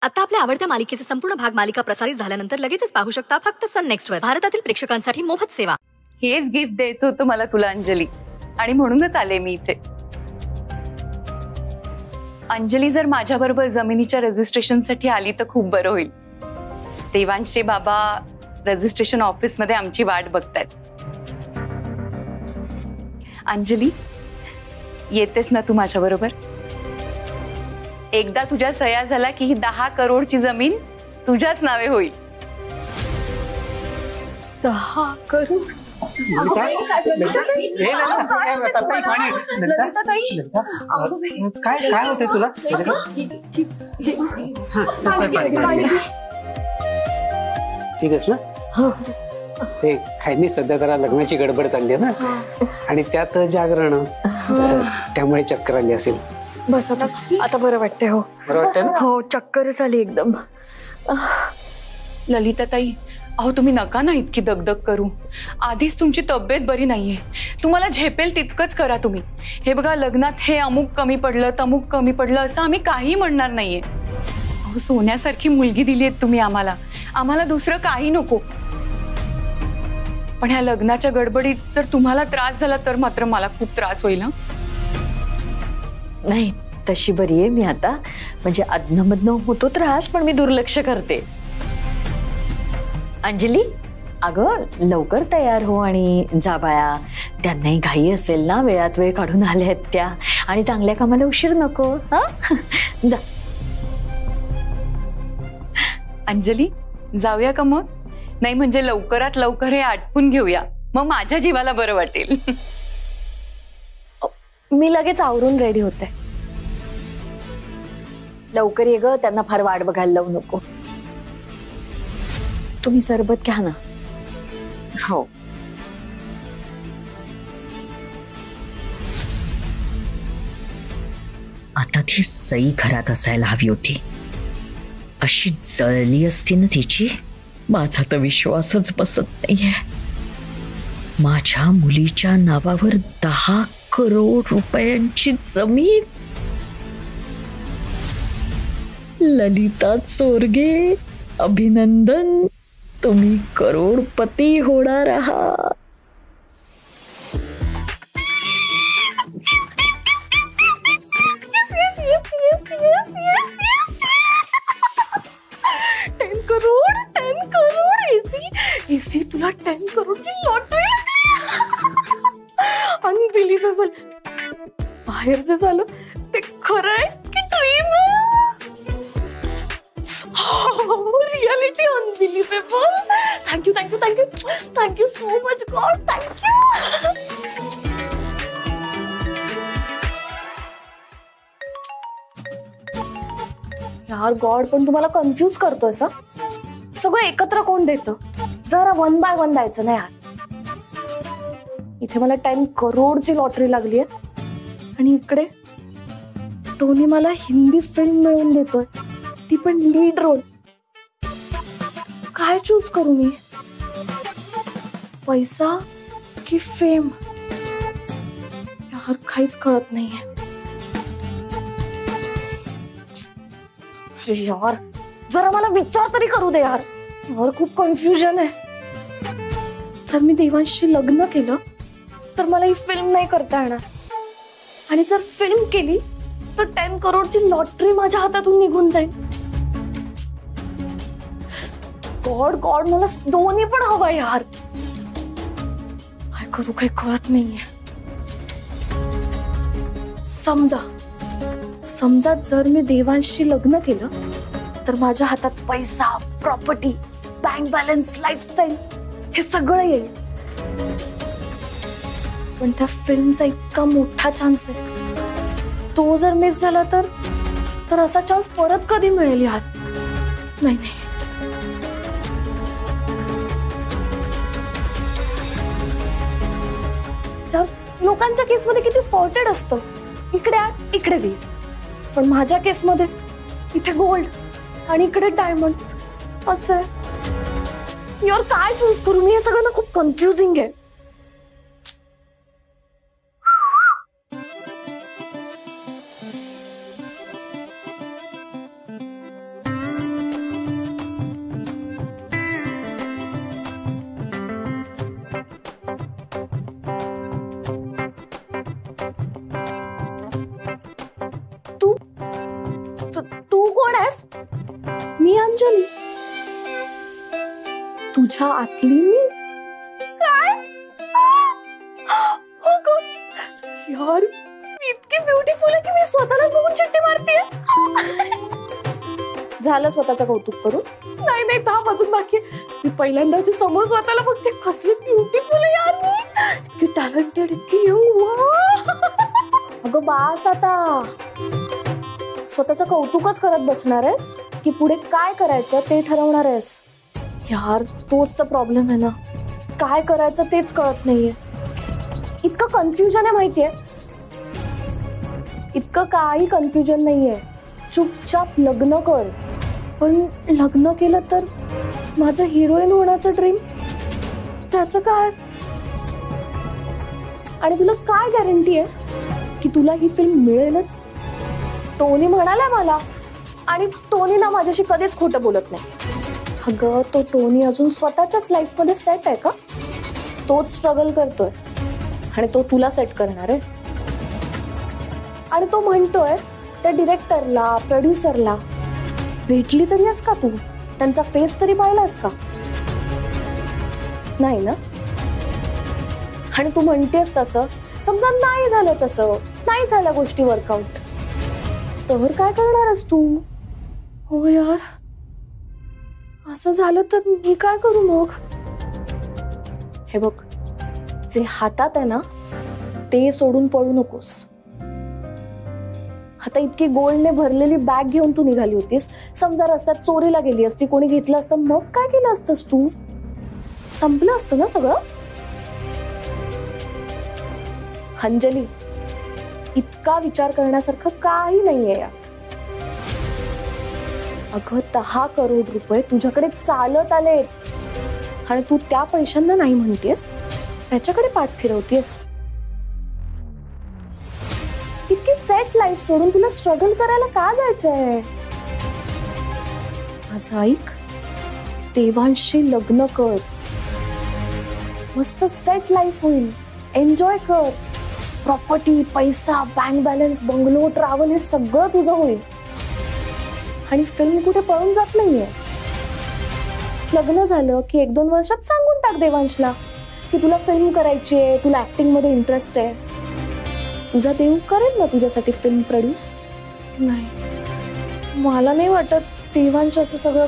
आता आपल्या आवडत्या मालिकेचे संपूर्ण भाग मालिका प्रसारित झाल्यानंतर लगेचच पाहू शकता फक्त सन नेक्स्ट वर. भारतातील प्रेक्षकांसाठी मोफत सेवा. हेच गिफ्ट द्यायचं होतं मला तुला अंजली, आणि म्हणूनच आले मी इथे. अंजली जर माझ्याबरोबर जमिनीच्या रजिस्ट्रेशनसाठी आली तर खूप बरं होईल. देवांशचे बाबा रजिस्ट्रेशन ऑफिस मध्ये आमची वाट बघतायत. अंजली, येतेस ना तू माझ्याबरोबर? एकदा तुझ्या सह्या झाला की ही 10 करोडची जमीन तुझ्याच नावे होईल. 10 करोड? काय होतंय तुला? ठीक आहेस ना? ते खायनी सध्या जरा लग्नाची गडबड चालली आहे ना, आणि त्यात जागरण, त्यामुळे चक्कर आली असेल. बस आता बरं वाटतंय. हो बरं वाटतंय ना? हो, चक्करच आली एकदम. ललिताताई, अहो तुम्ही नका ना इतकी दगदग करू. आधीच तुमची तब्येत बरी नाहीये. तुम्हाला झेपेल तितकंच करा तुम्ही. हे बघा, लग्नात हे अमुक कमी पडलं तमुक कमी पडलं असं आम्ही काही म्हणणार नाहीये. अहो, सोन्यासारखी मुलगी दिली आहे तुम्ही आम्हाला. आम्हाला दुसरं काही नको. पण ह्या लग्नाच्या गडबडीत जर तुम्हाला त्रास झाला तर मात्र मला खूप त्रास होईल. नाही, तशी बरी आहे मी आता. म्हणजे अधनमधनं होतो त्रास, पण मी दुर्लक्ष करते. अंजली, अगं लवकर तयार हो आणि जा बाया. त्यांनाही घाई असेल ना, वेळात वेळ काढून आल्या आहेत त्या, आणि चांगल्या कामाला उशीर नको. हा, जा. अंजली, जाऊया का मग? नाही म्हणजे लवकरात लवकर हे आटपून घेऊया, मग माझ्या जीवाला बरं वाटेल. मी लगेच आवरून रेडी होते. लवकर ये ग, त्यांना फार वाट बघायला लावू नको. तुम्ही सरबत घ्या ना. हो. आता ती सई घरात असायला हवी होती. अशी जळली असती ना तिची, माझा तर विश्वासच बसत नाहीये. माझ्या मुलीच्या नावावर 10 करोड रुपयांची जमीन. ललिता चोरगे, अभिनंदन, तुम्ही करोडपती होणार आहात. एसी, तुला 10 करोडची लॉटरी. अनबिलिव्हेबल. बाहेर जे झालं ते खरं आहे की dream? Reality unbelievable. Thank you thank you thank you thank you so much God. Thank you. यार गॉड, पण तुम्हाला कन्फ्यूज करतोय सा. सगळं एकत्र कोण देतं? जरा 1 बाय 1 द्यायचं नाही यार. इथे मला 10 करोडची लॉटरी लागली आहे, आणि इकडे टोनी मला हिंदी फिल्म मिळवून देतोय, ती पण लीड रोल. काय चूज करू मी? पैसा की फेम? यार काहीच कळत नाहीये. यार जरा मला विचार तरी करू दे यार. यार खूप कन्फ्युजन आहे. जर मी देवांशी लग्न केलं तर मला ही फिल्म नाही करता येणार, आणि जर फिल्म केली तर 10 करोडची लॉटरी माझ्या हातातून निघून जाईल. गॉड गॉड, मला दोन्ही पण हवं यार. काय करू काही कळत नाहीये. समजा जर मी देवांशी लग्न केलं तर माझ्या हातात पैसा, प्रॉपर्टी, बँक बॅलन्स, लाईफस्टाईल हे सगळं येईल. पण त्या फिल्मचा इतका मोठा चान्स आहे, तो जर मिस झाला तर असा चान्स परत कधी मिळेल यार? नाही. लोकांच्या केसमध्ये किती सॉर्टेड असतं. इकडे आग, इकडे वीर. पण माझ्या केसमध्ये इथे गोल्ड आणि इकडे डायमंड असं आहे. यार काय चूज करू मी? हे सगळं ना खूप कन्फ्युजिंग आहे. आहेस? मी अंजली, तुझ्या आतली मी. काय? हो ग यार, मी इतकी ब्युटिफुल आहे की मी स्वतःलाच बघून शिट्टी मारतेय. झालं स्वतःचं कौतुक करून? नाही नाही, थांब, अजून बाकी आहे. मी पहिल्यांदाच समोर स्वतःला बघते, कसली ब्युटिफुल आहे यार मी, इतकी टॅलेंटेड, इतकी यंग. अगं बास आता, स्वतःचं कौतुकच करत बसणार आहेस की पुढे काय करायचं ते ठरवणार आहेस? यार तोच तर प्रॉब्लेम आहे ना, काय करायचं तेच कळत नाहीये. इतकं कन्फ्युजन आहे माहितीये. इतकं काही कन्फ्युजन नाहीये. चुपचाप लग्न कर. पण लग्न केलं तर माझं हिरोईन होण्याचं ड्रीम, त्याचं काय? आणि तुला काय गॅरंटी आहे की तुला ही फिल्म मिळेलच? टोनी म्हणाला मला, आणि टोनी ना माझ्याशी कधीच खोटं बोलत नाही. अगं तो टोनी अजून स्वतःच्याच लाईफ मध्ये सेट आहे का? तोच स्ट्रगल करतोय आणि तो तुला सेट करणार आहे. आणि तो म्हणतोय त्या डिरेक्टरला, प्रोड्युसरला, भेटली तरी आहेस का तू? त्यांचा फेस तरी पाहिलास का? नाही ना. आणि तू म्हणतेस तसं, समजा नाही झालं, तसं नाही झाल्या गोष्टी वर्कआउट, तर काय करणारस तू? हो यार, असं झालं तर मी काय करू मग? हे बघ, जे हातात आहे ना ते सोडून पळू नकोस. आता इतकी गोल्डने भरलेली बॅग घेऊन तू निघाली होतीस, समजा रस्त्यात चोरीला गेली असती, कोणी घेतलं असतं, मग काय केलं असतंस तू? संपलं असतं ना सगळं. अंजली, इतका विचार करण्यासारखं काही नाहीये यात. अगं 10 करोड रुपये तुझ्याकडे चालत आलेत आणि तू त्या पैशांना नाही म्हणतेस, त्याच्याकडे पाठ फिरवतेस. इतकी सेट लाईफ सोडून तुला स्ट्रगल करायला का जायचंय? माझं ऐक, देवांशी लग्न कर, मस्त सेट लाईफ होईल, एन्जॉय कर. प्रॉपर्टी, पैसा, बँक बॅलन्स, बंगलो, ट्रॅव्हल, हे सगळं तुझं होईल. आणि फिल्म कुठे पळून जात नाहीये. लग्न झालं की 1-2 वर्षात सांगून टाक देवांशला की तुला फिल्म करायची आहे, तुला ऍक्टिंग मध्ये इंटरेस्ट आहे. तुझा देव करेल ना तुझ्यासाठी फिल्म प्रोड्यूस. नाही, मला नाही वाटत देवांश असं सगळं